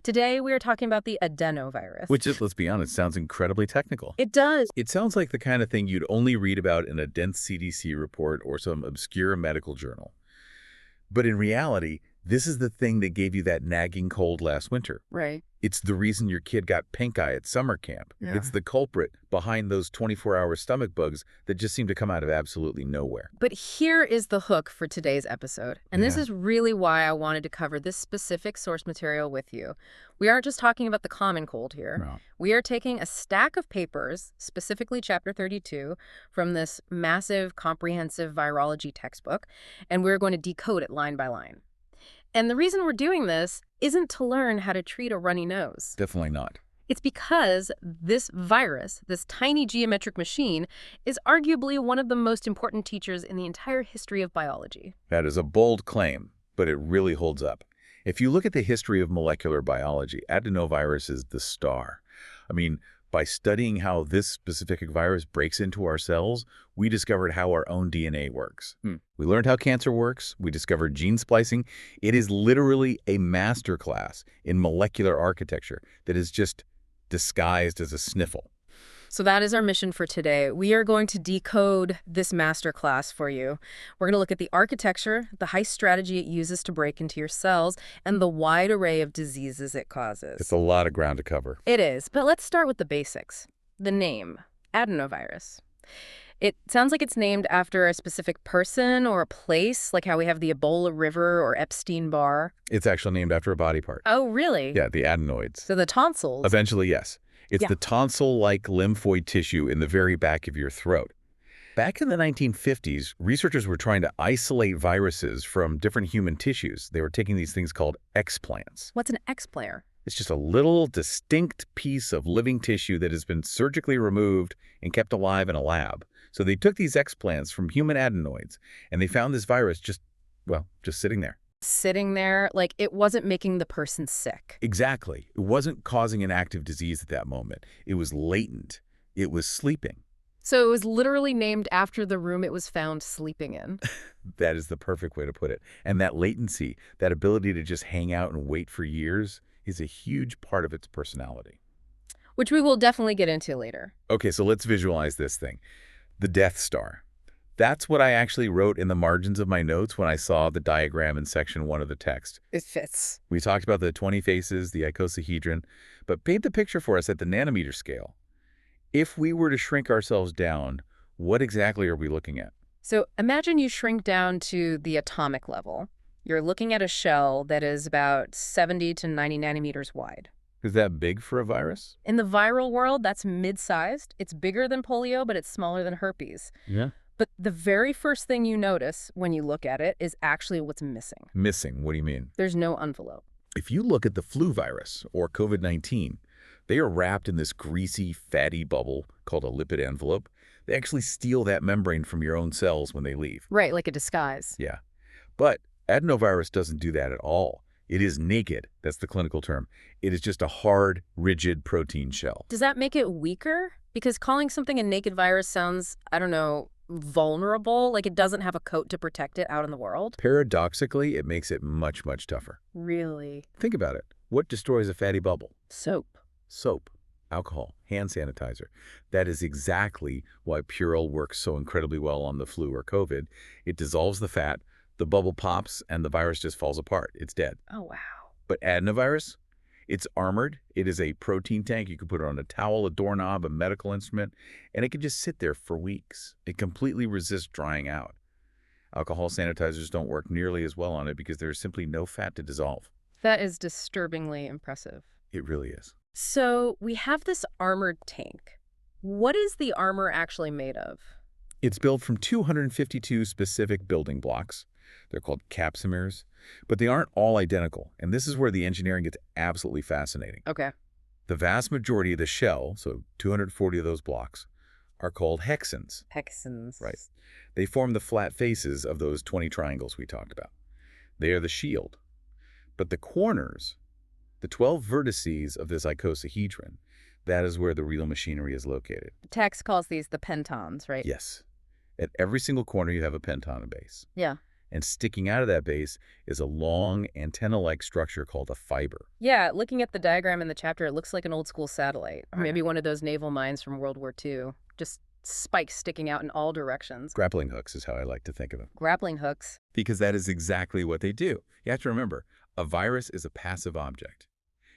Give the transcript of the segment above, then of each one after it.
Today, we are talking about the adenovirus. Which is, let's be honest, sounds incredibly technical. It does. It sounds like the kind of thing you'd only read about in a dense CDC report or some obscure medical journal. But in reality, this is the thing that gave you that nagging cold last winter. Right. It's the reason your kid got pink eye at summer camp. Yeah. It's the culprit behind those 24-hour stomach bugs that just seem to come out of absolutely nowhere. But here is the hook for today's episode. And this is really why I wanted to cover this specific source material with you. We aren't just talking about the common cold here. No. We are taking a stack of papers, specifically Chapter 32, from this massive, comprehensive virology textbook, and we're going to decode it line by line. And the reason we're doing this isn't to learn how to treat a runny nose. Definitely not. It's because this virus, this tiny geometric machine, is arguably one of the most important teachers in the entire history of biology. That is a bold claim, but it really holds up. If you look at the history of molecular biology, adenovirus is the star. I mean, by studying how this specific virus breaks into our cells, we discovered how our own DNA works. We learned how cancer works. We discovered gene splicing. It is literally a masterclass in molecular architecture that is just disguised as a sniffle. So that is our mission for today. We are going to decode this masterclass for you. We're going to look at the architecture, the heist strategy it uses to break into your cells, and the wide array of diseases it causes. It's a lot of ground to cover. It is, but let's start with the basics. The name, adenovirus. It sounds like it's named after a specific person or a place, like how we have the Ebola River or Epstein-Barr. It's actually named after a body part. Oh, really? Yeah, the adenoids. So the tonsils. Eventually, yes. It's the tonsil-like lymphoid tissue in the very back of your throat. Back in the 1950s, researchers were trying to isolate viruses from different human tissues. They were taking these things called explants. What's an explayer? It's just a little distinct piece of living tissue that has been surgically removed and kept alive in a lab. So they took these explants from human adenoids, and they found this virus just sitting there. Sitting there, like it wasn't making the person sick. Exactly. It wasn't causing an active disease at that moment. It was latent. It was sleeping. So it was literally named after the room it was found sleeping in. That is the perfect way to put it. And that latency, that ability to just hang out and wait for years, is a huge part of its personality. Which we will definitely get into later. Okay, so let's visualize this thing. The Death Star. That's what I actually wrote in the margins of my notes when I saw the diagram in section 1 of the text. It fits. We talked about the 20 faces, the icosahedron, but paint the picture for us at the nanometer scale. If we were to shrink ourselves down, what exactly are we looking at? So imagine you shrink down to the atomic level. You're looking at a shell that is about 70 to 90 nanometers wide. Is that big for a virus? In the viral world, that's mid-sized. It's bigger than polio, but it's smaller than herpes. Yeah. But the very first thing you notice when you look at it is actually what's missing. Missing? What do you mean? There's no envelope. If you look at the flu virus, or COVID-19, they are wrapped in this greasy, fatty bubble called a lipid envelope. They actually steal that membrane from your own cells when they leave. Right, like a disguise. Yeah. But adenovirus doesn't do that at all. It is naked. That's the clinical term. It is just a hard, rigid protein shell. Does that make it weaker? Because calling something a naked virus sounds, I don't know, vulnerable, like it doesn't have a coat to protect it out in the world? Paradoxically, it makes it much, much tougher. Really? Think about it. What destroys a fatty bubble? Soap. Soap, alcohol, hand sanitizer. That is exactly why Purell works so incredibly well on the flu or COVID. It dissolves the fat, the bubble pops, and the virus just falls apart. It's dead. Oh, wow. But adenovirus? It's armored. It is a protein tank. You can put it on a towel, a doorknob, a medical instrument, and it can just sit there for weeks. It completely resists drying out. Alcohol sanitizers don't work nearly as well on it because there's simply no fat to dissolve. That is disturbingly impressive. It really is. So we have this armored tank. What is the armor actually made of? It's built from 252 specific building blocks. They're called capsomers, but they aren't all identical, and this is where the engineering gets absolutely fascinating. Okay. The vast majority of the shell, so 240 of those blocks, are called hexans. Hexans. Right. They form the flat faces of those 20 triangles we talked about. They are the shield. But the corners, the 12 vertices of this icosahedron, that is where the real machinery is located. Text calls these the pentons, right? Yes. At every single corner, you have a penton base. Yeah. And sticking out of that base is a long antenna-like structure called a fiber. Yeah, looking at the diagram in the chapter, it looks like an old-school satellite. Or Right. maybe one of those naval mines from World War II. Just spikes sticking out in all directions. Grappling hooks is how I like to think of them. Grappling hooks. Because that is exactly what they do. You have to remember, a virus is a passive object.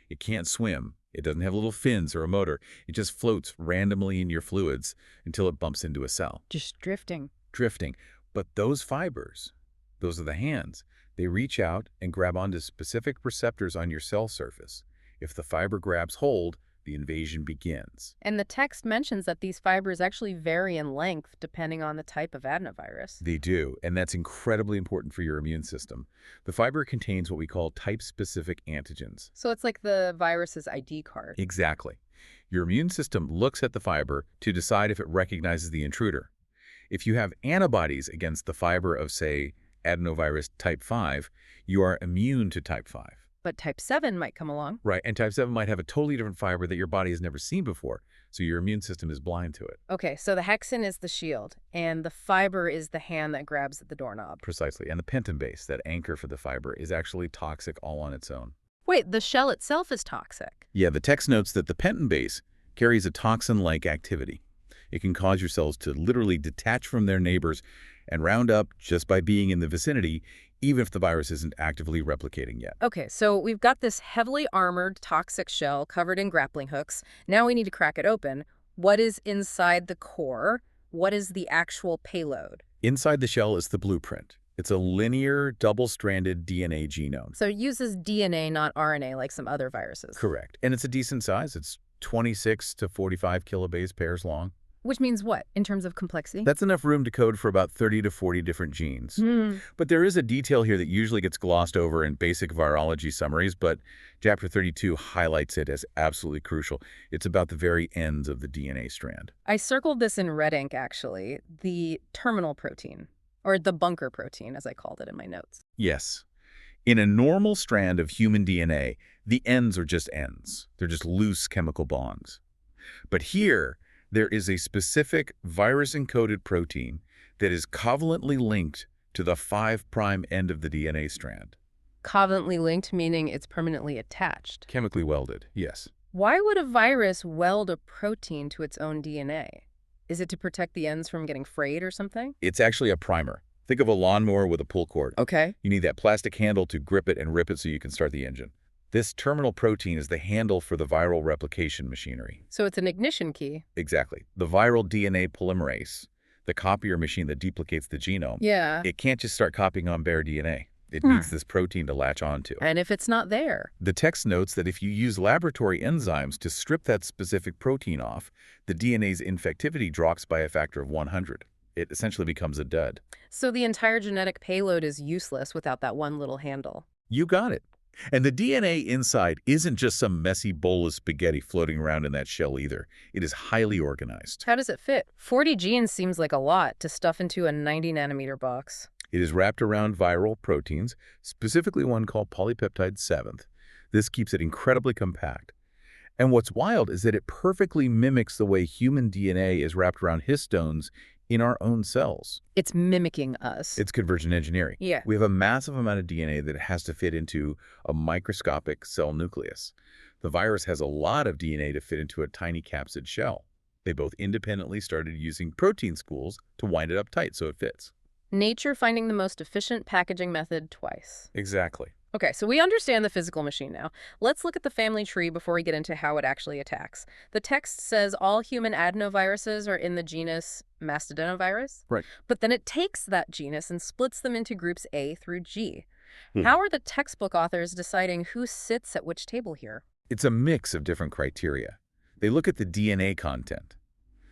It can't swim. It doesn't have little fins or a motor. It just floats randomly in your fluids until it bumps into a cell. Just drifting. Drifting. But those fibers, those are the hands. They reach out and grab onto specific receptors on your cell surface. If the fiber grabs hold, the invasion begins. And the text mentions that these fibers actually vary in length depending on the type of adenovirus. They do, and that's incredibly important for your immune system. The fiber contains what we call type-specific antigens. So it's like the virus's ID card. Exactly. Your immune system looks at the fiber to decide if it recognizes the intruder. If you have antibodies against the fiber of, say, adenovirus type 5, you are immune to type 5. But type 7 might come along. Right, and type 7 might have a totally different fiber that your body has never seen before, so your immune system is blind to it. Okay, so the hexen is the shield, and the fiber is the hand that grabs at the doorknob. Precisely, and the penton base, that anchor for the fiber, is actually toxic all on its own. Wait, the shell itself is toxic. Yeah, the text notes that the penton base carries a toxin-like activity. It can cause your cells to literally detach from their neighbors and round up just by being in the vicinity, even if the virus isn't actively replicating yet. Okay, so we've got this heavily armored toxic shell covered in grappling hooks. Now we need to crack it open. What is inside the core? What is the actual payload? Inside the shell is the blueprint. It's a linear, double-stranded DNA genome. So it uses DNA, not RNA, like some other viruses. Correct. And it's a decent size. It's 26 to 45 kilobase pairs long. Which means what, in terms of complexity? That's enough room to code for about 30 to 40 different genes. But there is a detail here that usually gets glossed over in basic virology summaries, but Chapter 32 highlights it as absolutely crucial. It's about the very ends of the DNA strand. I circled this in red ink, actually, the terminal protein, or the bunker protein, as I called it in my notes. Yes. In a normal strand of human DNA, the ends are just ends. They're just loose chemical bonds. But here, there is a specific virus-encoded protein that is covalently linked to the 5' end of the DNA strand. Covalently linked, meaning it's permanently attached. Chemically welded, yes. Why would a virus weld a protein to its own DNA? Is it to protect the ends from getting frayed or something? It's actually a primer. Think of a lawnmower with a pull cord. Okay. You need that plastic handle to grip it and rip it so you can start the engine. This terminal protein is the handle for the viral replication machinery. So it's an ignition key. Exactly. The viral DNA polymerase, the copier machine that duplicates the genome, Yeah. it can't just start copying on bare DNA. It needs this protein to latch onto. And if it's not there? The text notes that if you use laboratory enzymes to strip that specific protein off, the DNA's infectivity drops by a factor of 100. It essentially becomes a dud. So the entire genetic payload is useless without that one little handle. You got it. And the DNA inside isn't just some messy bowl of spaghetti floating around in that shell either. It is highly organized. How does it fit? 40 genes seems like a lot to stuff into a 90-nanometer box. It is wrapped around viral proteins, specifically one called polypeptide 7. This keeps it incredibly compact. And what's wild is that it perfectly mimics the way human DNA is wrapped around histones in our own cells. It's mimicking us. It's convergent engineering. Yeah. We have a massive amount of DNA that has to fit into a microscopic cell nucleus. The virus has a lot of DNA to fit into a tiny capsid shell. They both independently started using protein spools to wind it up tight so it fits. Nature finding the most efficient packaging method twice. Exactly. Okay, so we understand the physical machine now. Let's look at the family tree before we get into how it actually attacks. The text says all human adenoviruses are in the genus Mastodonvirus. Right. But then it takes that genus and splits them into groups A through G. How are the textbook authors deciding who sits at which table here? It's a mix of different criteria. They look at the DNA content,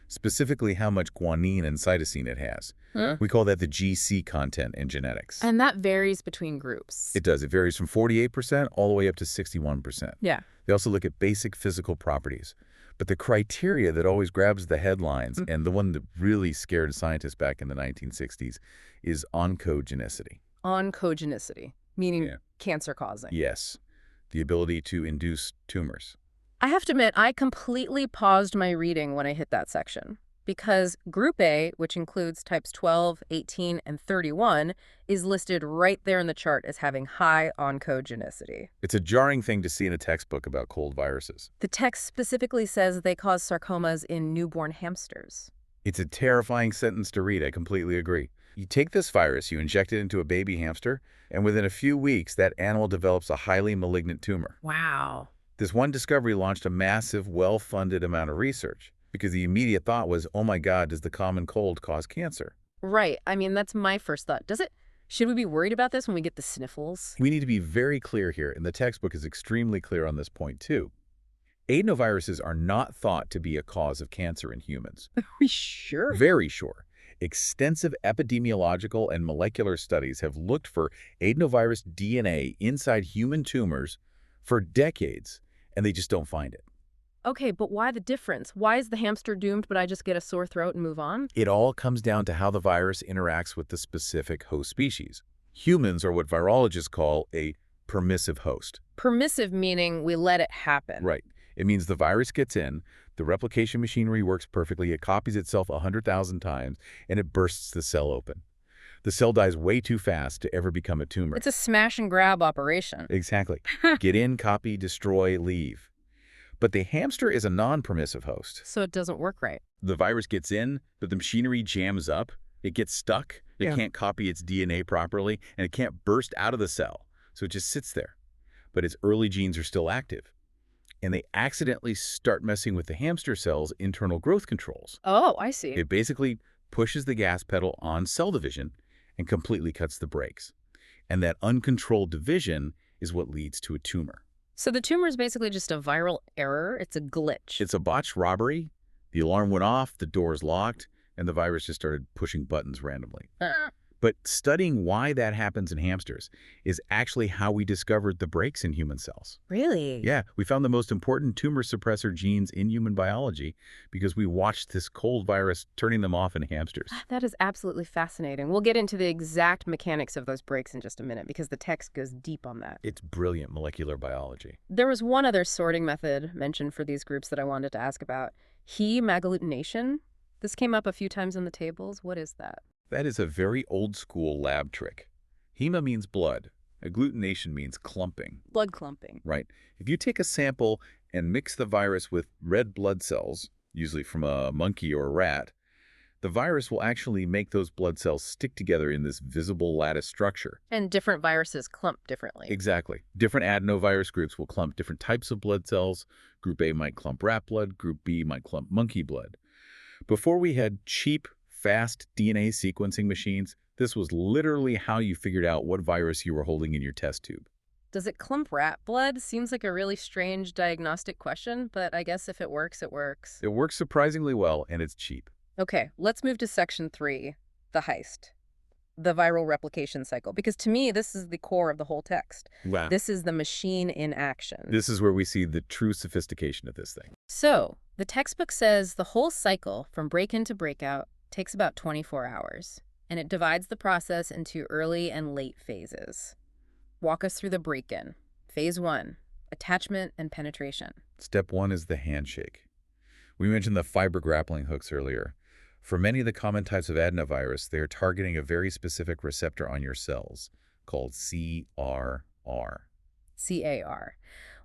specifically how much guanine and cytosine it has. We call that the GC content in genetics. And that varies between groups. It does. It varies from 48% all the way up to 61%. Yeah. They also look at basic physical properties. But the criteria that always grabs the headlines, and the one that really scared scientists back in the 1960s, is oncogenicity. Oncogenicity, meaning cancer causing. Yes. The ability to induce tumors. I have to admit, I completely paused my reading when I hit that section. because Group A, which includes types 12, 18, and 31, is listed right there in the chart as having high oncogenicity. It's a jarring thing to see in a textbook about cold viruses. The text specifically says they cause sarcomas in newborn hamsters. It's a terrifying sentence to read, I completely agree. You take this virus, you inject it into a baby hamster, and within a few weeks, that animal develops a highly malignant tumor. Wow. This one discovery launched a massive, well-funded amount of research because the immediate thought was, oh my God, does the common cold cause cancer? Right. I mean, that's my first thought. Does it? Should we be worried about this when we get the sniffles? We need to be very clear here, and the textbook is extremely clear on this point too. Adenoviruses are not thought to be a cause of cancer in humans. Are we sure? Very sure. Extensive epidemiological and molecular studies have looked for adenovirus DNA inside human tumors for decades, and they just don't find it. Okay, but why the difference? Why is the hamster doomed, but I just get a sore throat and move on? It all comes down to how the virus interacts with the specific host species. Humans are what virologists call a permissive host. Permissive meaning we let it happen. Right. It means the virus gets in, the replication machinery works perfectly, it copies itself 100,000 times, and it bursts the cell open. The cell dies way too fast to ever become a tumor. It's a smash and grab operation. Exactly. Get in, copy, destroy, leave. But the hamster is a non-permissive host. So it doesn't work right. The virus gets in, but the machinery jams up. It gets stuck. It can't copy its DNA properly, and it can't burst out of the cell. So it just sits there. But its early genes are still active. And they accidentally start messing with the hamster cell's internal growth controls. Oh, I see. It basically pushes the gas pedal on cell division and completely cuts the brakes. And that uncontrolled division is what leads to a tumor. So the tumor is basically just a viral error. It's a glitch. It's a botched robbery. The alarm went off, the door's locked, and the virus just started pushing buttons randomly. But studying why that happens in hamsters is actually how we discovered the breaks in human cells. Really? Yeah, we found the most important tumor suppressor genes in human biology because we watched this cold virus turning them off in hamsters. That is absolutely fascinating. We'll get into the exact mechanics of those breaks in just a minute because the text goes deep on that. It's brilliant molecular biology. There was one other sorting method mentioned for these groups that I wanted to ask about. Hemagglutination. This came up a few times in the tables. What is that? That is a very old-school lab trick. Hema means blood. Agglutination means clumping. Blood clumping. Right. If you take a sample and mix the virus with red blood cells, usually from a monkey or a rat, the virus will actually make those blood cells stick together in this visible lattice structure. And different viruses clump differently. Exactly. Different adenovirus groups will clump different types of blood cells. Group A might clump rat blood. Group B might clump monkey blood. Before we had cheap, fast DNA sequencing machines, this was literally how you figured out what virus you were holding in your test tube. Does it clump rat blood? Seems like a really strange diagnostic question, but I guess if it works, it works. It works surprisingly well, and it's cheap. Okay, let's move to section 3, the heist. The viral replication cycle, because to me, this is the core of the whole text. Wow. This is the machine in action. This is where we see the true sophistication of this thing. So, the textbook says the whole cycle from break-in to breakout takes about 24 hours, and it divides the process into early and late phases. Walk us through the break-in. Phase 1, attachment and penetration. Step 1 is the handshake. We mentioned the fiber grappling hooks earlier. For many of the common types of adenovirus, they are targeting a very specific receptor on your cells called CRR. CAR,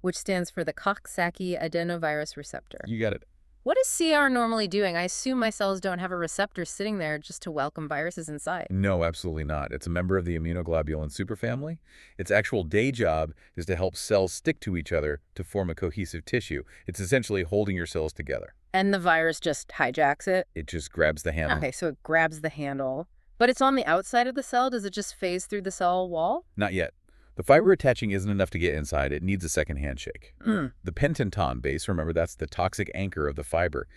which stands for the Coxsackie adenovirus receptor. You got it. What is CR normally doing? I assume my cells don't have a receptor sitting there just to welcome viruses inside. No, absolutely not. It's a member of the immunoglobulin superfamily. Its actual day job is to help cells stick to each other to form a cohesive tissue. It's essentially holding your cells together. And the virus just hijacks it? It just grabs the handle. Okay, so it grabs the handle. But it's on the outside of the cell? Does it just phase through the cell wall? Not yet. The fiber attaching isn't enough to get inside. It needs a second handshake. The pentanton base, remember, that's the toxic anchor of the fiber.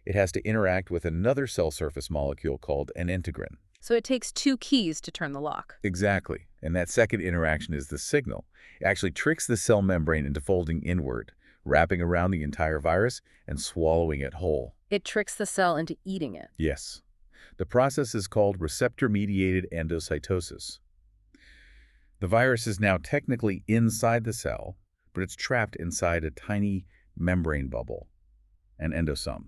It has to interact with another cell surface molecule called an integrin. So it takes 2 keys to turn the lock. Exactly. And that second interaction is the signal. It actually tricks the cell membrane into folding inward, wrapping around the entire virus and swallowing it whole. It tricks the cell into eating it. Yes. The process is called receptor-mediated endocytosis. The virus is now technically inside the cell, but it's trapped inside a tiny membrane bubble, an endosome.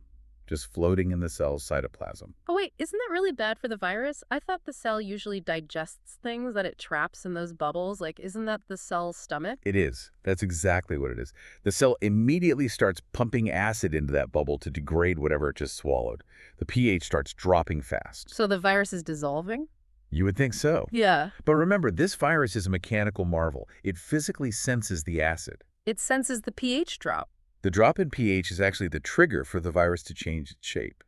just floating in the cell's cytoplasm. Oh, wait, isn't that really bad for the virus? I thought the cell usually digests things that it traps in those bubbles. Like, isn't that the cell's stomach? It is. That's exactly what it is. The cell immediately starts pumping acid into that bubble to degrade whatever it just swallowed. The pH starts dropping fast. So the virus is dissolving? You would think so. Yeah. But remember, this virus is a mechanical marvel. It physically senses the acid. It senses the pH drop. The drop in pH is actually the trigger for the virus to change its shape.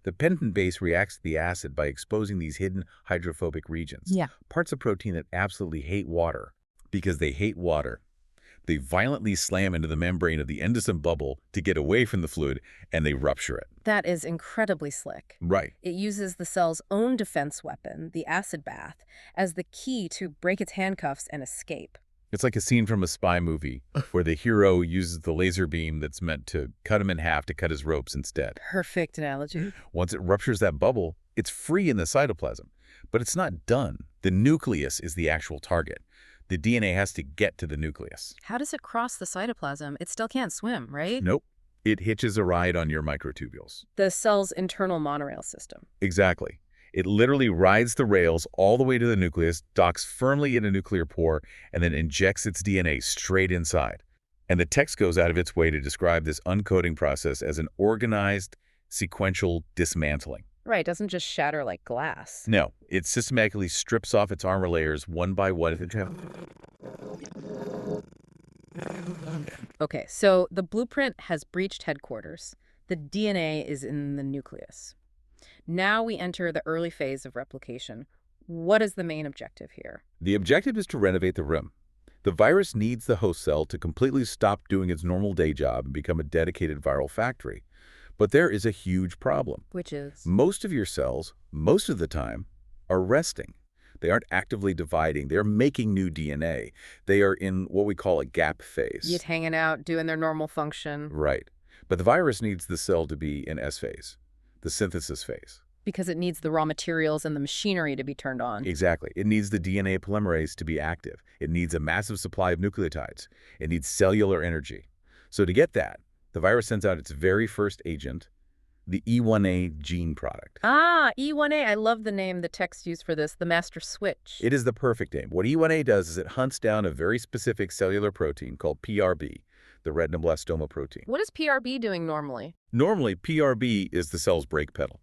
The pentaton base reacts to the acid by exposing these hidden hydrophobic regions, parts of protein that absolutely hate water. Because they hate water, they violently slam into the membrane of the endosome bubble to get away from the fluid, and they rupture it. That is incredibly slick. Right. It uses the cell's own defense weapon, the acid bath, as the key to break its handcuffs and escape. It's like a scene from a spy movie where the hero uses the laser beam that's meant to cut him in half to cut his ropes instead. Perfect analogy. Once it ruptures that bubble, it's free in the cytoplasm. But it's not done. The nucleus is the actual target. The DNA has to get to the nucleus. How does it cross the cytoplasm? It still can't swim, right? Nope. It hitches a ride on your microtubules. The cell's internal monorail system. Exactly. It literally rides the rails all the way to the nucleus, docks firmly in a nuclear pore, and then injects its DNA straight inside. And the text goes out of its way to describe this uncoating process as an organized, sequential dismantling. Right, it doesn't just shatter like glass. No, it systematically strips off its armor layers one by one. Okay, so the blueprint has breached headquarters. The DNA is in the nucleus. Now we enter the early phase of replication. What is the main objective here? The objective is to renovate the room. The virus needs the host cell to completely stop doing its normal day job and become a dedicated viral factory. But there is a huge problem. Which is? Most of your cells, most of the time, are resting. They aren't actively dividing. They're making new DNA. They are in what we call a gap phase. Yet hanging out, doing their normal function. Right. But the virus needs the cell to be in S phase, the synthesis phase. Because it needs the raw materials and the machinery to be turned on. Exactly. It needs the DNA polymerase to be active. It needs a massive supply of nucleotides. It needs cellular energy. So to get that, the virus sends out its very first agent, the E1A gene product. Ah, E1A. I love the name the text used for this, the master switch. It is the perfect name. What E1A does is it hunts down a very specific cellular protein called PRB, the retinoblastoma protein. What is PRB doing normally? Normally, PRB is the cell's brake pedal.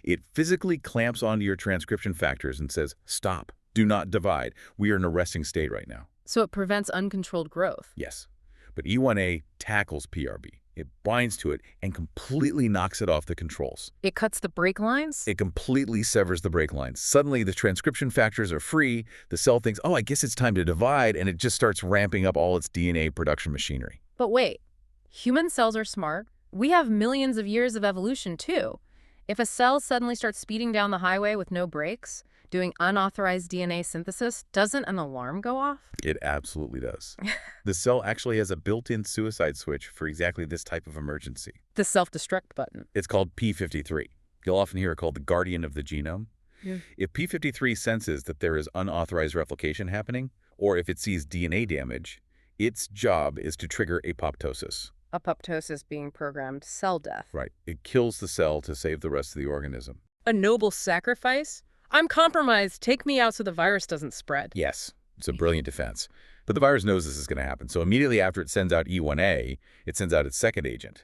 It physically clamps onto your transcription factors and says, stop, do not divide. We are in a resting state right now. So it prevents uncontrolled growth. Yes, but E1A tackles PRB. It binds to it and completely knocks it off the controls. It cuts the brake lines? It completely severs the brake lines. Suddenly, the transcription factors are free. The cell thinks, oh, I guess it's time to divide, and it just starts ramping up all its DNA production machinery. But wait, human cells are smart. We have millions of years of evolution, too. If a cell suddenly starts speeding down the highway with no brakes, doing unauthorized DNA synthesis, doesn't an alarm go off? It absolutely does. The cell actually has a built-in suicide switch for exactly this type of emergency. The self-destruct button. It's called P53. You'll often hear it called the guardian of the genome. Yeah. If P53 senses that there is unauthorized replication happening, or if it sees DNA damage, its job is to trigger apoptosis. Apoptosis being programmed cell death. Right. It kills the cell to save the rest of the organism. A noble sacrifice? I'm compromised. Take me out so the virus doesn't spread. Yes, it's a brilliant defense. But the virus knows this is going to happen. So immediately after it sends out E1A, it sends out its second agent,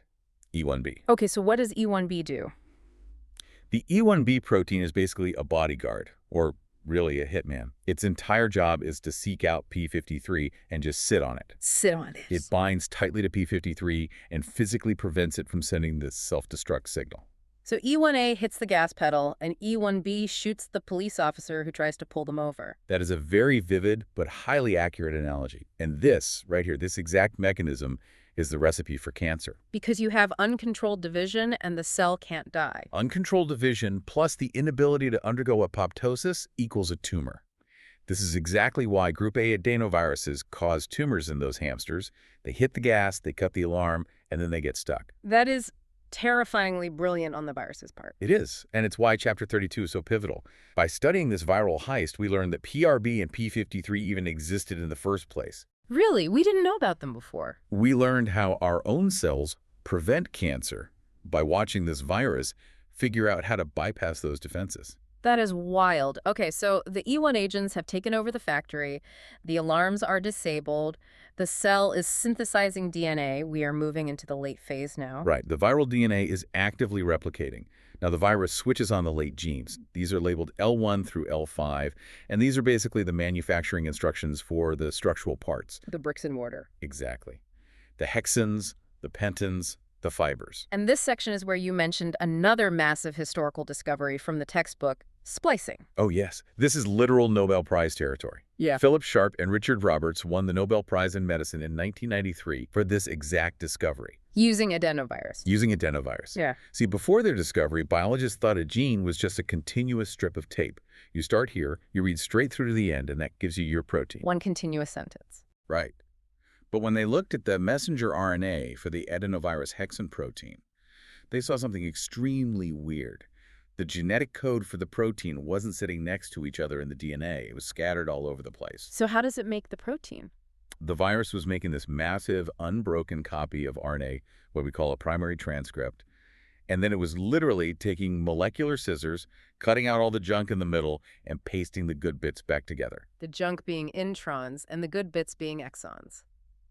E1B. Okay, so what does E1B do? The E1B protein is basically a bodyguard, or really a hitman. Its entire job is to seek out P53 and just sit on it. Sit on it. It binds tightly to P53 and physically prevents it from sending this self-destruct signal. So E1A hits the gas pedal, and E1B shoots the police officer who tries to pull them over. That is a very vivid but highly accurate analogy. And this, right here, this exact mechanism is the recipe for cancer. Because you have uncontrolled division and the cell can't die. Uncontrolled division plus the inability to undergo apoptosis equals a tumor. This is exactly why group A adenoviruses cause tumors in those hamsters. They hit the gas, they cut the alarm, and then they get stuck. That is terrifyingly brilliant on the virus's part. It is, and it's why Chapter 32 is so pivotal. By studying this viral heist, we learned that PRB and P53 even existed in the first place. Really? We didn't know about them before. We learned how our own cells prevent cancer by watching this virus figure out how to bypass those defenses. That is wild. Okay, so the E1 agents have taken over the factory. The alarms are disabled. The cell is synthesizing DNA. We are moving into the late phase now. Right. The viral DNA is actively replicating. Now, the virus switches on the late genes. These are labeled L1 through L5, and these are basically the manufacturing instructions for the structural parts. The bricks and mortar. Exactly. The hexans, the pentans, the fibers. And this section is where you mentioned another massive historical discovery from the textbook, splicing. Oh, yes. This is literal Nobel Prize territory. Yeah. Philip Sharp and Richard Roberts won the Nobel Prize in Medicine in 1993 for this exact discovery. Using adenovirus. Using adenovirus. Yeah. See, before their discovery, biologists thought a gene was just a continuous strip of tape. You start here, you read straight through to the end, and that gives you your protein. One continuous sentence. Right. But when they looked at the messenger RNA for the adenovirus hexan protein, they saw something extremely weird. The genetic code for the protein wasn't sitting next to each other in the DNA. It was scattered all over the place. So how does it make the protein? The virus was making this massive, unbroken copy of RNA, what we call a primary transcript, and then it was literally taking molecular scissors, cutting out all the junk in the middle, and pasting the good bits back together. The junk being introns and the good bits being exons.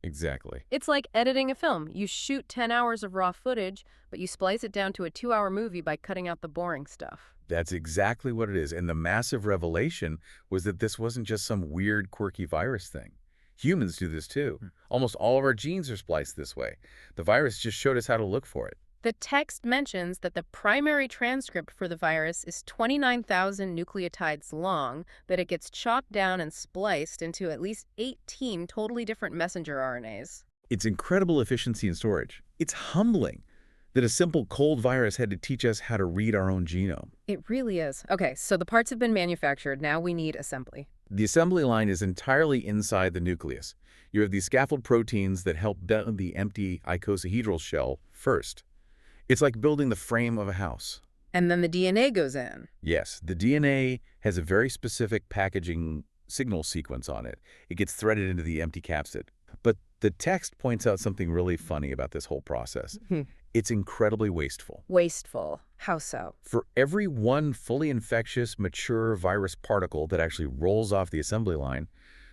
Exactly. It's like editing a film. You shoot 10 hours of raw footage, but you splice it down to a 2-hour movie by cutting out the boring stuff. That's exactly what it is. And the massive revelation was that this wasn't just some weird, quirky virus thing. Humans do this too. Almost all of our genes are spliced this way. The virus just showed us how to look for it. The text mentions that the primary transcript for the virus is 29,000 nucleotides long, that it gets chopped down and spliced into at least 18 totally different messenger RNAs. It's incredible efficiency in storage. It's humbling that a simple cold virus had to teach us how to read our own genome. It really is. Okay, so the parts have been manufactured. Now we need assembly. The assembly line is entirely inside the nucleus. You have these scaffold proteins that help bend the empty icosahedral shell first. It's like building the frame of a house. And then the DNA goes in. Yes, the DNA has a very specific packaging signal sequence on it. It gets threaded into the empty capsid. But the text points out something really funny about this whole process. It's incredibly wasteful. Wasteful. How so? For every one fully infectious, mature virus particle that actually rolls off the assembly line,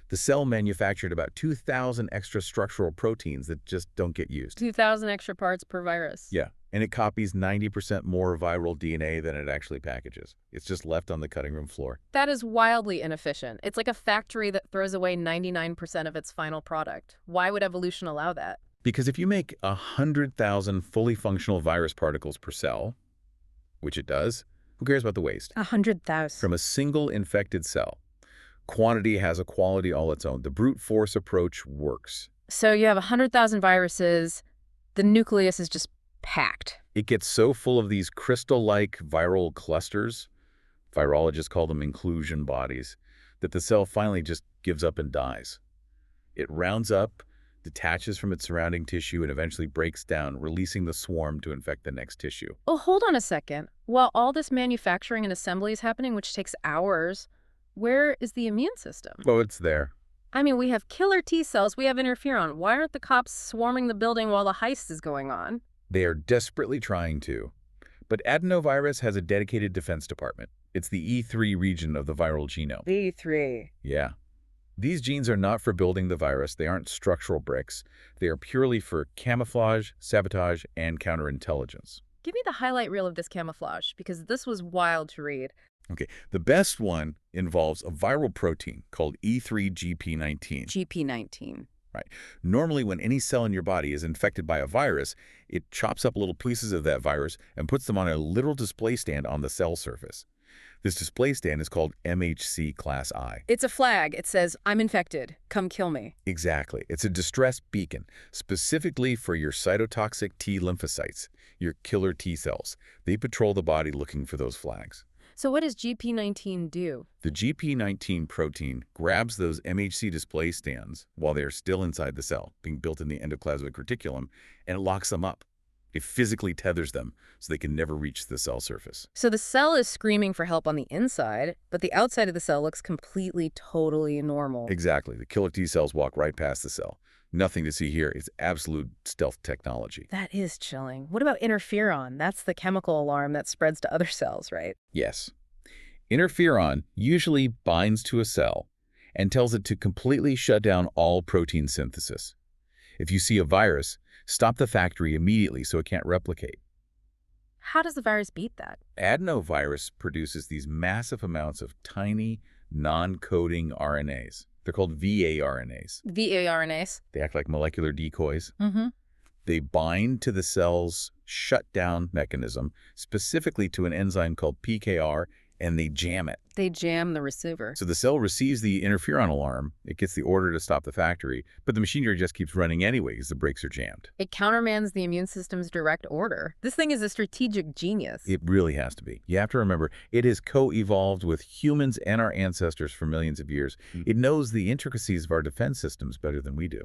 the cell manufactured about 2,000 extra structural proteins that just don't get used. 2,000 extra parts per virus. Yeah, and it copies 90% more viral DNA than it actually packages. It's just left on the cutting room floor. That is wildly inefficient. It's like a factory that throws away 99% of its final product. Why would evolution allow that? Because if you make 100,000 fully functional virus particles per cell, which it does, who cares about the waste? 100,000. From a single infected cell. Quantity has a quality all its own. The brute force approach works. So you have 100,000 viruses. The nucleus is just packed. It gets so full of these crystal-like viral clusters, virologists call them inclusion bodies, that the cell finally just gives up and dies. It rounds up, detaches from its surrounding tissue, and eventually breaks down, releasing the swarm to infect the next tissue. Oh, hold on a second. While all this manufacturing and assembly is happening, which takes hours, where is the immune system? Oh, it's there. I mean, we have killer T cells, we have interferon. Why aren't the cops swarming the building while the heist is going on? They are desperately trying to. But adenovirus has a dedicated defense department. It's the E3 region of the viral genome. The E3. Yeah. These genes are not for building the virus. They aren't structural bricks. They are purely for camouflage, sabotage, and counterintelligence. Give me the highlight reel of this camouflage, because this was wild to read. Okay, the best one involves a viral protein called E3GP19. GP19. Right. Normally, when any cell in your body is infected by a virus, it chops up little pieces of that virus and puts them on a literal display stand on the cell surface. This display stand is called MHC class I. It's a flag. It says, I'm infected. Come kill me. Exactly. It's a distress beacon, specifically for your cytotoxic T lymphocytes, your killer T cells. They patrol the body looking for those flags. So what does GP19 do? The GP19 protein grabs those MHC display stands while they are still inside the cell, being built in the endoplasmic reticulum, and it locks them up. It physically tethers them so they can never reach the cell surface. So the cell is screaming for help on the inside, but the outside of the cell looks completely, totally normal. Exactly. The killer T cells walk right past the cell. Nothing to see here. It's absolute stealth technology. That is chilling. What about interferon? That's the chemical alarm that spreads to other cells, right? Yes. Interferon usually binds to a cell and tells it to completely shut down all protein synthesis. If you see a virus, stop the factory immediately so it can't replicate. How does the virus beat that? Adenovirus produces these massive amounts of tiny, non-coding RNAs. They're called VARNAs. VARNAs? They act like molecular decoys. Mm-hmm. They bind to the cell's shutdown mechanism, specifically to an enzyme called PKR, and they jam it. They jam the receiver. So the cell receives the interferon alarm, it gets the order to stop the factory, but the machinery just keeps running anyway because the brakes are jammed. It countermands the immune system's direct order. This thing is a strategic genius. It really has to be. You have to remember, it has co-evolved with humans and our ancestors for millions of years. It knows the intricacies of our defense systems better than we do.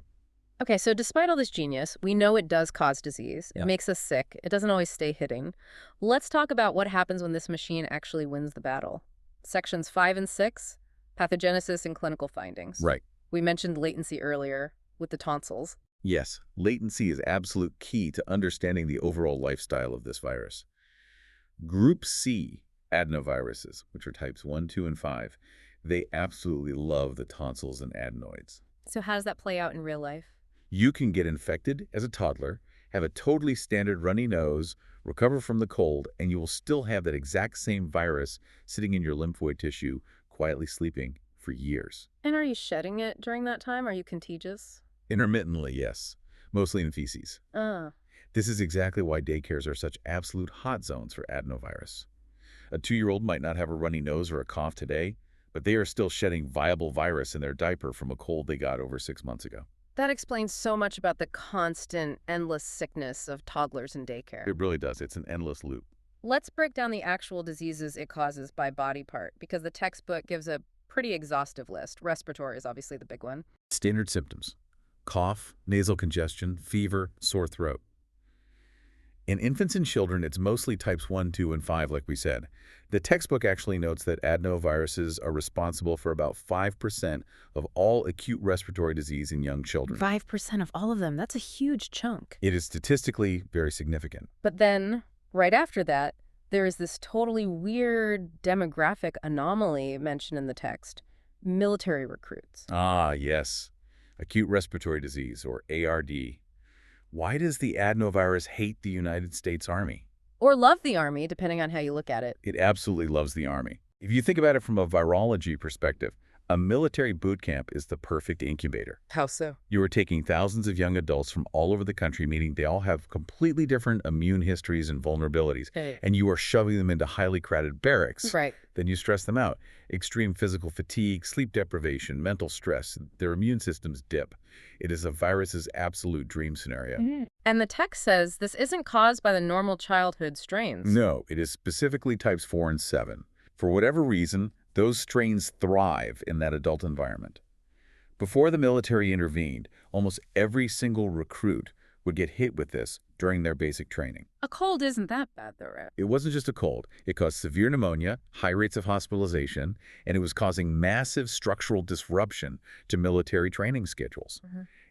Okay, so despite all this genius, we know it does cause disease. Yeah. It makes us sick. It doesn't always stay hidden. Let's talk about what happens when this machine actually wins the battle. Sections 5 and 6, pathogenesis and clinical findings. Right. We mentioned latency earlier with the tonsils. Yes, latency is absolute key to understanding the overall lifestyle of this virus. Group C adenoviruses, which are types 1, 2, and 5, they absolutely love the tonsils and adenoids. So how does that play out in real life? You can get infected as a toddler, have a totally standard runny nose, recover from the cold, and you will still have that exact same virus sitting in your lymphoid tissue, quietly sleeping for years. And are you shedding it during that time? Are you contagious? Intermittently, yes, mostly in feces. This is exactly why daycares are such absolute hot zones for adenovirus. A 2-year-old might not have a runny nose or a cough today, but they are still shedding viable virus in their diaper from a cold they got over 6 months ago. That explains so much about the constant, endless sickness of toddlers in daycare. It really does. It's an endless loop. Let's break down the actual diseases it causes by body part, because the textbook gives a pretty exhaustive list. Respiratory is obviously the big one. Standard symptoms: cough, nasal congestion, fever, sore throat. In infants and children, it's mostly types 1, 2, and 5, like we said. The textbook actually notes that adenoviruses are responsible for about 5% of all acute respiratory disease in young children. 5% of all of them. That's a huge chunk. It is statistically very significant. But then, right after that, there is this totally weird demographic anomaly mentioned in the text: military recruits. Ah, yes. Acute respiratory disease, or ARD. Why does the adenovirus hate the United States Army? Or love the Army, depending on how you look at it. It absolutely loves the Army. If you think about it from a virology perspective, a military boot camp is the perfect incubator. How so? You are taking thousands of young adults from all over the country, meaning they all have completely different immune histories and vulnerabilities, and you are shoving them into highly crowded barracks. Right. Then you stress them out. Extreme physical fatigue, sleep deprivation, mental stress, their immune systems dip. It is a virus's absolute dream scenario. And the text says this isn't caused by the normal childhood strains. No, it is specifically types 4 and 7. For whatever reason, those strains thrive in that adult environment. Before the military intervened, almost every single recruit would get hit with this during their basic training. A cold isn't that bad, though, right? It wasn't just a cold. It caused severe pneumonia, high rates of hospitalization, and it was causing massive structural disruption to military training schedules.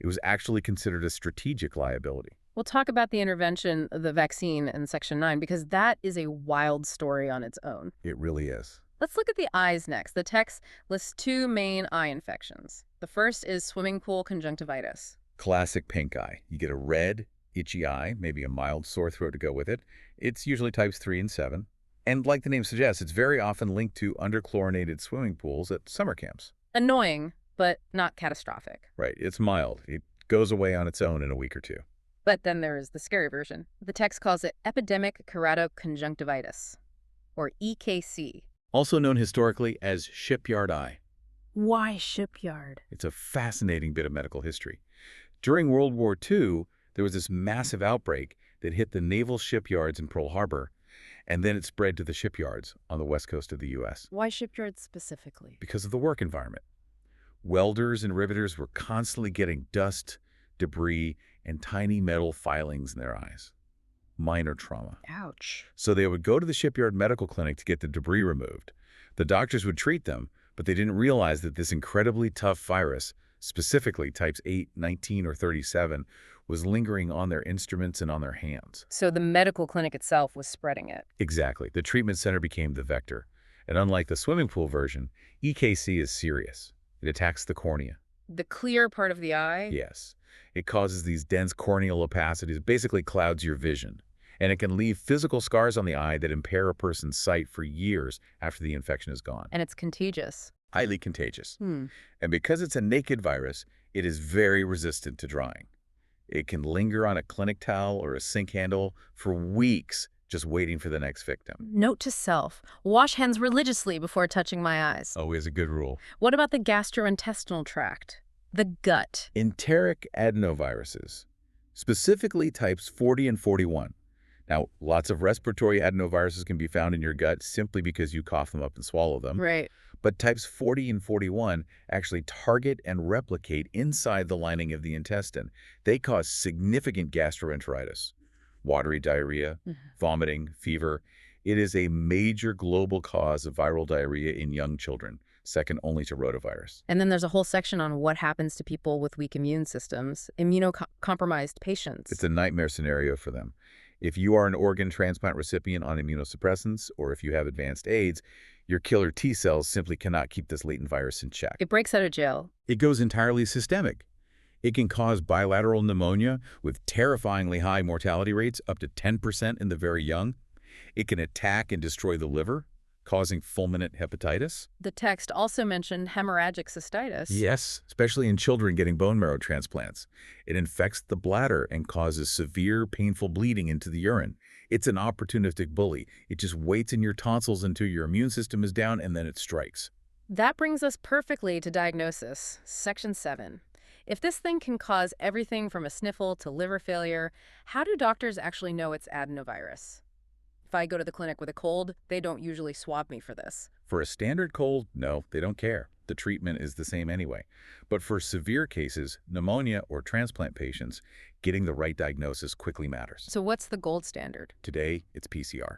It was actually considered a strategic liability. We'll talk about the intervention, the vaccine, in Section 9, because that is a wild story on its own. It really is. Let's look at the eyes next. The text lists 2 main eye infections. The first is swimming pool conjunctivitis. Classic pink eye. You get a red, itchy eye, maybe a mild sore throat to go with it. It's usually types 3 and 7. And like the name suggests, it's very often linked to underchlorinated swimming pools at summer camps. Annoying, but not catastrophic. Right. It's mild. It goes away on its own in a week or 2. But then there is the scary version. The text calls it epidemic keratoconjunctivitis, or EKC. Also known historically as shipyard eye. Why shipyard? It's a fascinating bit of medical history. During World War II, there was this massive outbreak that hit the naval shipyards in Pearl Harbor, and then it spread to the shipyards on the west coast of the U.S. Why shipyards specifically? Because of the work environment. Welders and riveters were constantly getting dust, debris, and tiny metal filings in their eyes. Minor trauma. Ouch. So they would go to the shipyard medical clinic to get the debris removed. The doctors would treat them, but they didn't realize that this incredibly tough virus specifically types 8, 19, or 37, was lingering on their instruments and on their hands. So the medical clinic itself was spreading it. Exactly. The treatment center became the vector. And unlike the swimming pool version, EKC is serious. It attacks the cornea. The clear part of the eye? Yes. It causes these dense corneal opacities, basically clouds your vision. And it can leave physical scars on the eye that impair a person's sight for years after the infection is gone. And it's contagious. Highly contagious. And because it's a naked virus, it is very resistant to drying. It can linger on a clinic towel or a sink handle for weeks, just waiting for the next victim. Note to self, wash hands religiously before touching my eyes. Always a good rule. What about the gastrointestinal tract? The gut? Enteric adenoviruses, specifically types 40 and 41. Now, lots of respiratory adenoviruses can be found in your gut simply because you cough them up and swallow them. Right. But types 40 and 41 actually target and replicate inside the lining of the intestine. They cause significant gastroenteritis, watery diarrhea, vomiting, fever. It is a major global cause of viral diarrhea in young children, second only to rotavirus. And then there's a whole section on what happens to people with weak immune systems, immunocompromised patients. It's a nightmare scenario for them. If you are an organ transplant recipient on immunosuppressants, or if you have advanced AIDS, your killer T cells simply cannot keep this latent virus in check. It breaks out of jail. It goes entirely systemic. It can cause bilateral pneumonia with terrifyingly high mortality rates, up to 10% in the very young. It can attack and destroy the liver, causing fulminant hepatitis. The text also mentioned hemorrhagic cystitis. Yes, especially in children getting bone marrow transplants. It infects the bladder and causes severe, painful bleeding into the urine. It's an opportunistic bully. It just waits in your tonsils until your immune system is down, and then it strikes. That brings us perfectly to diagnosis, Section 7. If this thing can cause everything from a sniffle to liver failure, how do doctors actually know it's adenovirus? If I go to the clinic with a cold, they don't usually swab me for this. For a standard cold, no, they don't care. The treatment is the same anyway. But for severe cases, pneumonia or transplant patients, getting the right diagnosis quickly matters. So what's the gold standard? Today, it's PCR,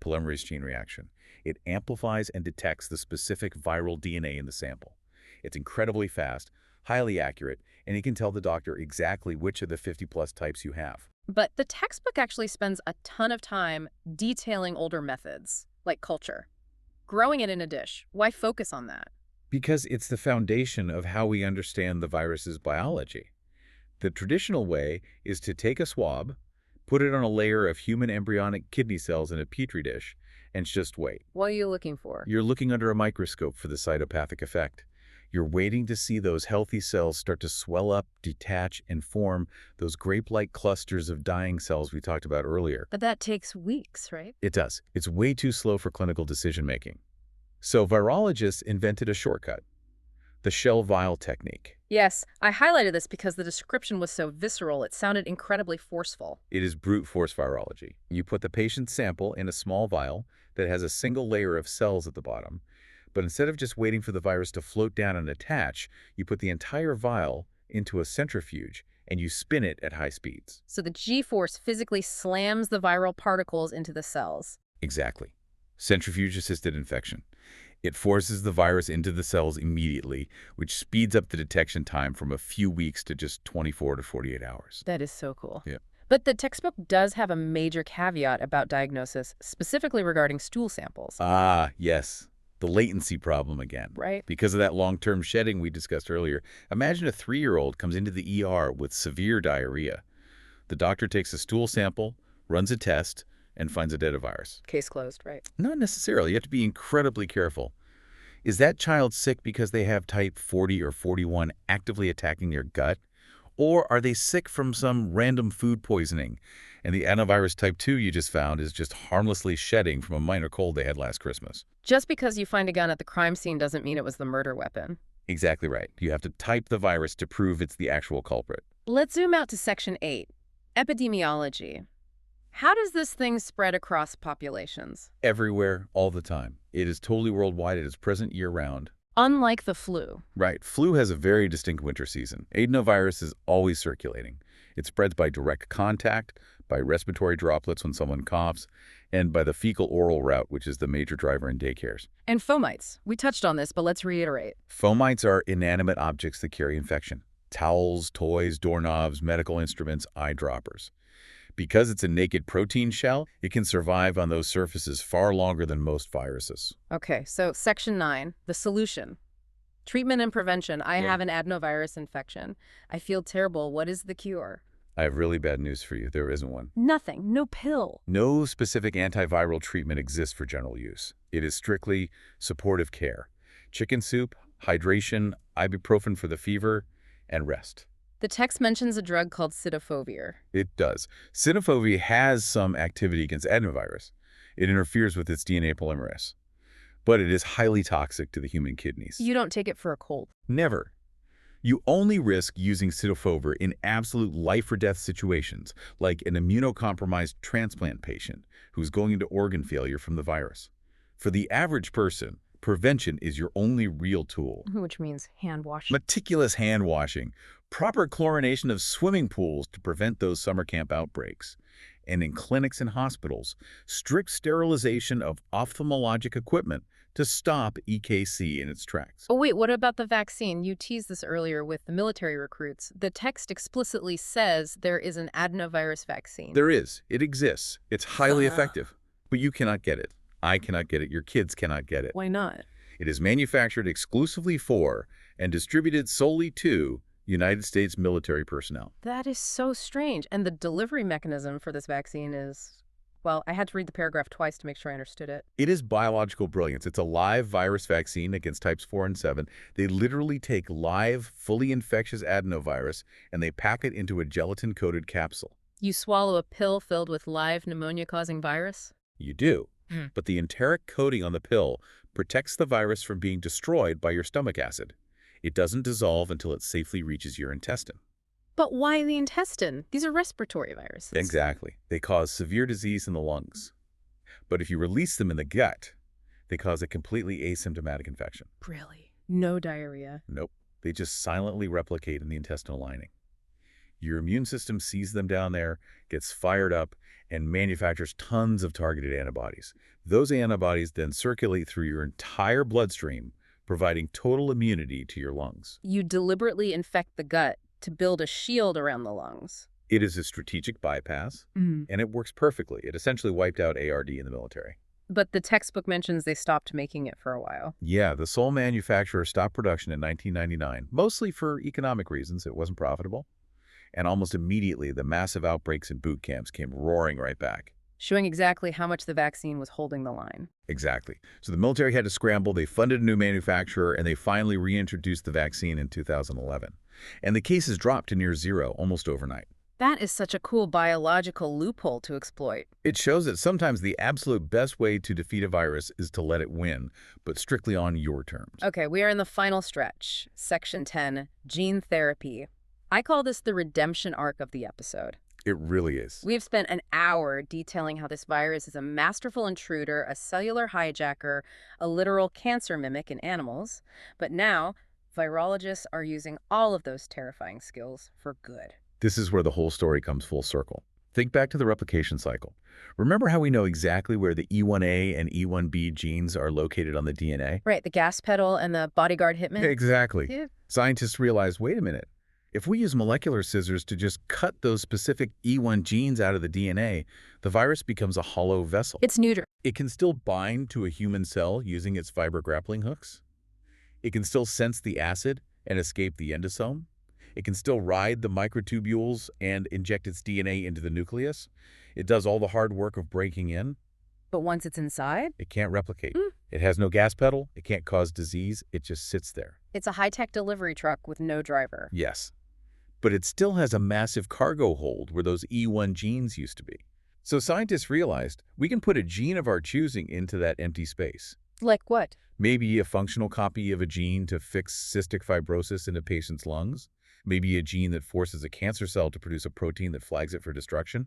polymerase chain reaction. It amplifies and detects the specific viral DNA in the sample. It's incredibly fast, highly accurate, and it can tell the doctor exactly which of the 50-plus types you have. But the textbook actually spends a ton of time detailing older methods, like culture. Growing it in a dish. Why focus on that? Because it's the foundation of how we understand the virus's biology. The traditional way is to take a swab, put it on a layer of human embryonic kidney cells in a petri dish, and just wait. What are you looking for? You're looking under a microscope for the cytopathic effect. You're waiting to see those healthy cells start to swell up, detach, and form those grape-like clusters of dying cells we talked about earlier. But that takes weeks, right? It does. It's way too slow for clinical decision-making. So virologists invented a shortcut, the shell vial technique. Yes, I highlighted this because the description was so visceral, it sounded incredibly forceful. It is brute force virology. You put the patient's sample in a small vial that has a single layer of cells at the bottom. But instead of just waiting for the virus to float down and attach, you put the entire vial into a centrifuge and you spin it at high speeds. So the G-force physically slams the viral particles into the cells. Exactly. Centrifuge-assisted infection. It forces the virus into the cells immediately, which speeds up the detection time from a few weeks to just 24 to 48 hours. That is so cool. Yeah. But the textbook does have a major caveat about diagnosis, specifically regarding stool samples. Ah, yes. The latency problem again. Right. Because of that long-term shedding we discussed earlier. Imagine a 3-year-old comes into the ER with severe diarrhea. The doctor takes a stool sample, runs a test, and finds adenovirus. Case closed, right? Not necessarily. You have to be incredibly careful. Is that child sick because they have type 40 or 41 actively attacking their gut? Or are they sick from some random food poisoning? And the adenovirus type 2 you just found is just harmlessly shedding from a minor cold they had last Christmas. Just because you find a gun at the crime scene doesn't mean it was the murder weapon. Exactly right. You have to type the virus to prove it's the actual culprit. Let's zoom out to Section 8, Epidemiology. How does this thing spread across populations? Everywhere, all the time. It is totally worldwide. It is present year-round. Unlike the flu. Right. Flu has a very distinct winter season. Adenovirus is always circulating. It spreads by direct contact, by respiratory droplets when someone coughs, and by the fecal-oral route, which is the major driver in daycares. And fomites. We touched on this, but let's reiterate. Fomites are inanimate objects that carry infection. Towels, toys, doorknobs, medical instruments, eyedroppers. Because it's a naked protein shell, it can survive on those surfaces far longer than most viruses. Okay, so Section 9, the solution. Treatment and prevention. I have an adenovirus infection. I feel terrible. What is the cure? I have really bad news for you. There isn't one. Nothing. No pill. No specific antiviral treatment exists for general use. It is strictly supportive care. Chicken soup, hydration, ibuprofen for the fever, and rest. The text mentions a drug called cidofovir. It does. Cidofovir has some activity against adenovirus. It interferes with its DNA polymerase. But it is highly toxic to the human kidneys. You don't take it for a cold. Never. You only risk using cidofovir in absolute life-or-death situations, like an immunocompromised transplant patient who's going into organ failure from the virus. For the average person, prevention is your only real tool. Which means hand washing. Meticulous hand washing, proper chlorination of swimming pools to prevent those summer camp outbreaks, and in clinics and hospitals, strict sterilization of ophthalmologic equipment to stop EKC in its tracks. Oh, wait, what about the vaccine? You teased this earlier with the military recruits. The text explicitly says there is an adenovirus vaccine. There is. It exists. It's highly effective. But you cannot get it. I cannot get it. Your kids cannot get it. Why not? It is manufactured exclusively for and distributed solely to United States military personnel. That is so strange. And the delivery mechanism for this vaccine is... Well, I had to read the paragraph twice to make sure I understood it. It is biological brilliance. It's a live virus vaccine against types 4 and 7. They literally take live, fully infectious adenovirus and they pack it into a gelatin-coated capsule. You swallow a pill filled with live pneumonia-causing virus? You do. But the enteric coating on the pill protects the virus from being destroyed by your stomach acid. It doesn't dissolve until it safely reaches your intestine. But why the intestine? These are respiratory viruses. Exactly. They cause severe disease in the lungs. But if you release them in the gut, they cause a completely asymptomatic infection. Really? No diarrhea? Nope. They just silently replicate in the intestinal lining. Your immune system sees them down there, gets fired up, and manufactures tons of targeted antibodies. Those antibodies then circulate through your entire bloodstream, providing total immunity to your lungs. You deliberately infect the gut to build a shield around the lungs. It is a strategic bypass, and it works perfectly. It essentially wiped out ARD in the military. But the textbook mentions they stopped making it for a while. Yeah, the sole manufacturer stopped production in 1999, mostly for economic reasons. It wasn't profitable. And almost immediately, the massive outbreaks in boot camps came roaring right back. Showing exactly how much the vaccine was holding the line. Exactly. So the military had to scramble, they funded a new manufacturer, and they finally reintroduced the vaccine in 2011. And the cases dropped to near zero almost overnight. That is such a cool biological loophole to exploit. It shows that sometimes the absolute best way to defeat a virus is to let it win, but strictly on your terms. Okay, we are in the final stretch. Section 10, gene therapy. I call this the redemption arc of the episode. It really is. We've spent an hour detailing how this virus is a masterful intruder, a cellular hijacker, a literal cancer mimic in animals. But now, virologists are using all of those terrifying skills for good. This is where the whole story comes full circle. Think back to the replication cycle. Remember how we know exactly where the E1A and E1B genes are located on the DNA? Right, the gas pedal and the bodyguard hitman? Exactly. Yeah. Scientists realized, wait a minute. If we use molecular scissors to just cut those specific E1 genes out of the DNA, the virus becomes a hollow vessel. It's neuter. It can still bind to a human cell using its fiber grappling hooks. It can still sense the acid and escape the endosome. It can still ride the microtubules and inject its DNA into the nucleus. It does all the hard work of breaking in. But once it's inside? It can't replicate. It has no gas pedal. It can't cause disease. It just sits there. It's a high-tech delivery truck with no driver. Yes. But it still has a massive cargo hold where those E1 genes used to be. So scientists realized we can put a gene of our choosing into that empty space. Like what? Maybe a functional copy of a gene to fix cystic fibrosis in a patient's lungs. Maybe a gene that forces a cancer cell to produce a protein that flags it for destruction.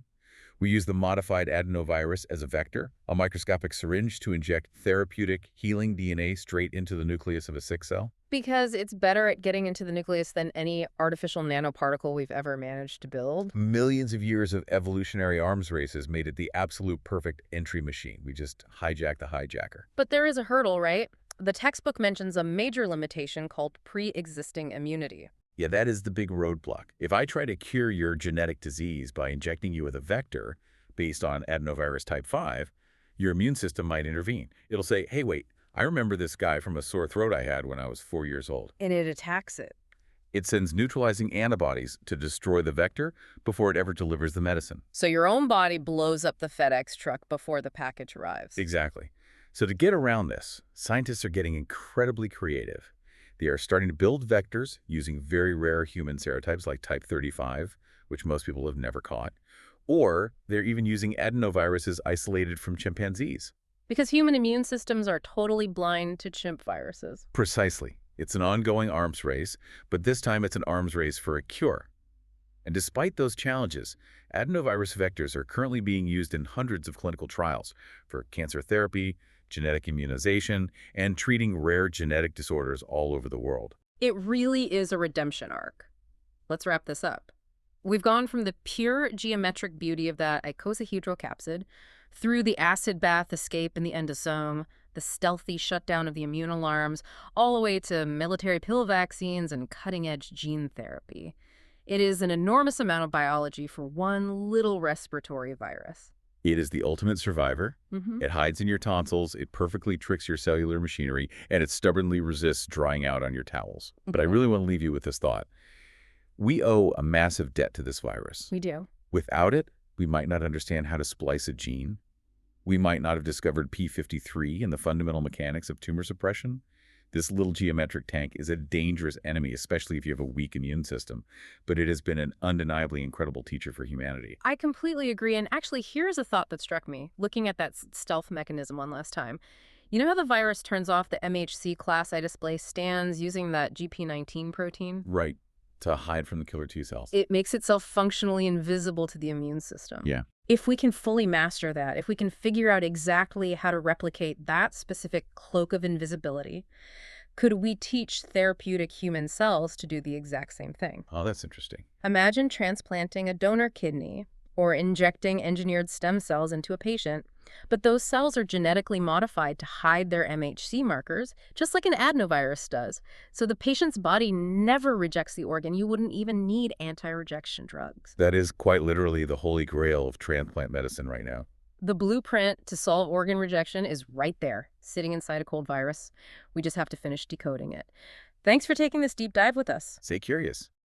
We use the modified adenovirus as a vector, a microscopic syringe to inject therapeutic, healing DNA straight into the nucleus of a sick cell. Because it's better at getting into the nucleus than any artificial nanoparticle we've ever managed to build. Millions of years of evolutionary arms races made it the absolute perfect entry machine. We just hijacked the hijacker. But there is a hurdle, right? The textbook mentions a major limitation called pre-existing immunity. Yeah, that is the big roadblock. If I try to cure your genetic disease by injecting you with a vector based on adenovirus type 5, your immune system might intervene. It'll say, hey, wait, I remember this guy from a sore throat I had when I was 4 years old. And it attacks it. It sends neutralizing antibodies to destroy the vector before it ever delivers the medicine. So your own body blows up the FedEx truck before the package arrives. Exactly. So to get around this, scientists are getting incredibly creative. They are starting to build vectors using very rare human serotypes like type 35, which most people have never caught, or they're even using adenoviruses isolated from chimpanzees. Because human immune systems are totally blind to chimp viruses. Precisely. It's an ongoing arms race, but this time it's an arms race for a cure. And despite those challenges, adenovirus vectors are currently being used in hundreds of clinical trials for cancer therapy, genetic immunization, and treating rare genetic disorders all over the world. It really is a redemption arc. Let's wrap this up. We've gone from the pure geometric beauty of that icosahedral capsid through the acid bath escape in the endosome, the stealthy shutdown of the immune alarms, all the way to military pill vaccines and cutting-edge gene therapy. It is an enormous amount of biology for one little respiratory virus. It is the ultimate survivor. Mm-hmm. It hides in your tonsils, it perfectly tricks your cellular machinery, and it stubbornly resists drying out on your towels. But I really want to leave you with this thought. We owe a massive debt to this virus. We do. Without it, we might not understand how to splice a gene. We might not have discovered P53 and the fundamental mechanics of tumor suppression. This little geometric tank is a dangerous enemy, especially if you have a weak immune system. But it has been an undeniably incredible teacher for humanity. I completely agree. And actually, here's a thought that struck me, looking at that stealth mechanism one last time. You know how the virus turns off the MHC class I display stands using that GP19 protein? Right. To hide from the killer T cells. It makes itself functionally invisible to the immune system. Yeah. If we can fully master that, if we can figure out exactly how to replicate that specific cloak of invisibility, could we teach therapeutic human cells to do the exact same thing? Oh, that's interesting. Imagine transplanting a donor kidney or injecting engineered stem cells into a patient, but those cells are genetically modified to hide their MHC markers, just like an adenovirus does. So the patient's body never rejects the organ. You wouldn't even need anti-rejection drugs. That is quite literally the holy grail of transplant medicine right now. The blueprint to solve organ rejection is right there, sitting inside a cold virus. We just have to finish decoding it. Thanks for taking this deep dive with us. Stay curious.